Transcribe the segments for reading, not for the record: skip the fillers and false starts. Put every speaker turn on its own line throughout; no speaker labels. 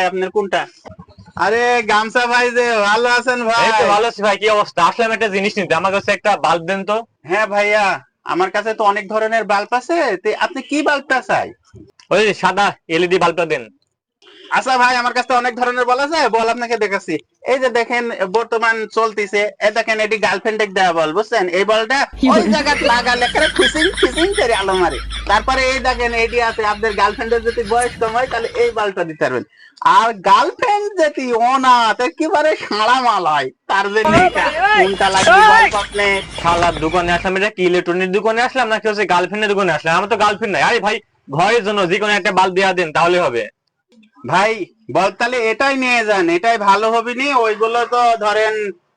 আপনার কোনটা? আরে গামছা ভাই, যে ভালো আছেন ভাই?
এই তো ভালো আছি ভাই। কি অবস্থা? আসলাম একটা জিনিস নিতে, আমার কাছে একটা বাল্ব দেন তো।
হ্যাঁ ভাইয়া, আমার কাছে তো অনেক ধরনের বাল্ব আছে, তো আপনি কি বাল্বটা চাই?
ওই যে সাদা এলইডি বাল্বটা দেন।
আচ্ছা ভাই, আমার কাছে অনেক ধরনের বল আছে, বল আপনাকে দেখাচ্ছি। এই যে দেখেন, বর্তমান চলতিছে, এই দেখেন এটি গার্লফ্রেন্ড দেওয়া বল, বুঝছেন? এই বলটা ওই জায়গায় লাগালে করে ফিসিং ফিসিং করে আলো মারে। তারপরে এই দেখেন এটি আছে, আপনার গার্লফ্রেন্ডের যদি বয়স কম হয় তাহলে এই বাল্বটা দিতে পারবেন। আর গার্লফ্রেন্ড যদি অনাথ একেবারে সাঁড়া মাল হয়, তার জন্য এটা কোনটা লাগবে বল আপনি?
শালার দোকানে আসলাম, এটা কি ইলেকট্রনিক দোকানে আসলাম নাকি হচ্ছে গার্লফ্রেন্ডের দোকানে আসলাম? আমার তো গার্লফ্রেন্ড নাই। আরে ভাই, ঘরের জন্য যে কোনো একটা বাল্ব দেওয়া দেন, তাহলে হবে।
ভাই বল তাহলে এটাই নিয়ে যান, এটাই ভালো হবে নি, ওইগুলো তো ধরেন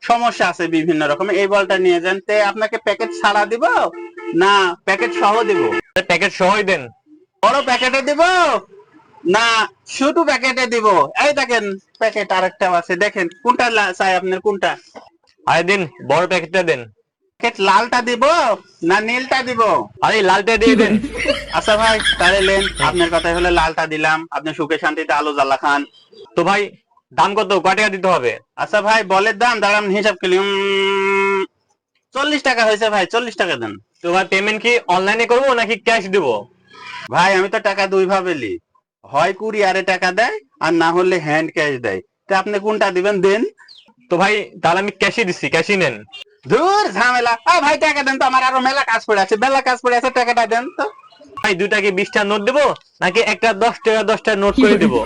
সমস্যা আছে বিভিন্ন রকম। এই বলটা নিয়ে যান। তে আপনাকে প্যাকেট ছাড়া দিব না প্যাকেট সহ দিব?
প্যাকেট সহই দেন।
বড় প্যাকেটে দিব না শুধু প্যাকেটে দিব? এই দেখেন প্যাকেট আরেকটা আছে, দেখেন কোনটা চাই আপনার, কোনটা?
আরে দিন, বড় প্যাকেটটা দেন।
প্যাকেট লালটা দিব না নীলটা দিব?
আরে লালটা দিয়ে দেন।
আচ্ছা ভাই, তাহলে লেন, আপনার কথা হলে লালটা দিলাম, আপনি সুখে শান্তিতে আলো জ্বালা খান।
তো ভাই, দাম কত? কয় টাকা দিতে হবে?
আচ্ছা ভাই, বলের দাম দাঁড়ান হিসাব করি। 40 টাকা হয়েছে ভাই, 40 টাকা দেন।
তো ভাই, পেমেন্ট কি অনলাইনে করবো নাকি ক্যাশ দিব?
ভাই আমি তো টাকা দুই ভাবে লি, হয় কুরিয়ারে টাকা দেয় আর না হলে হ্যান্ড ক্যাশ দেয়। তা আপনি কোনটা দিবেন দেন?
তো ভাই, তাহলে আমি ক্যাশই দিচ্ছি, ক্যাশই নেন।
ধুর ঝামেলা। ভাই টাকা দেন তো, আমার আরো মেলা কাজ পড়ে আছে, মেলা কাজ পড়ে আছে, টাকাটা দেন তো।
ভাই, 2 টাকা 20 টাকা নোট দেবো নাকি একটা 10 টাকা 10 টাকা নোট করে দেবো?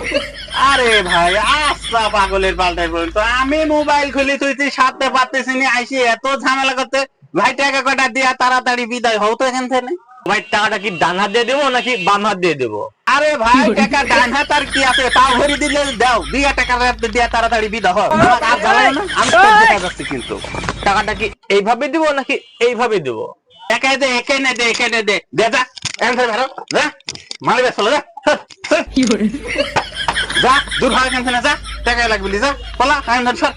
আরে ভাই আচ্ছা, পাগলের পাল্টাই বলেন তো, আমি মোবাইল খুলি তুই সাথে পারতেছি নি, আইসি এত ঝামেলা করতে। ভাই টাকা কটা দিয়া তাড়াতাড়ি বিদায় হও তো এখান থেকে।
ভাই, টাকাটা কি ডান হাত দিয়ে দেবো নাকি বাম হাত দিয়ে দেবো?
আরে ভাই টাকা ডান হাত আর কি আছে, তাও ভরি দিলে দাও, দিয়া টাকা দিয়া তাড়াতাড়ি বিদা হয়। আমার আর জ্বালাও না, আমি তো দেখা যাচ্ছে কিন্তু।
টাকাটা কি এইভাবে দিব নাকি এইভাবে দিব?
একে দে, একে নে দে, একে নে দে, দে যা এখান ভালো যা, মারবে চলো যা, যা দূর হয় এখান থেকে, যা টাকা লাগবে যা, বলা আমি ধর সর।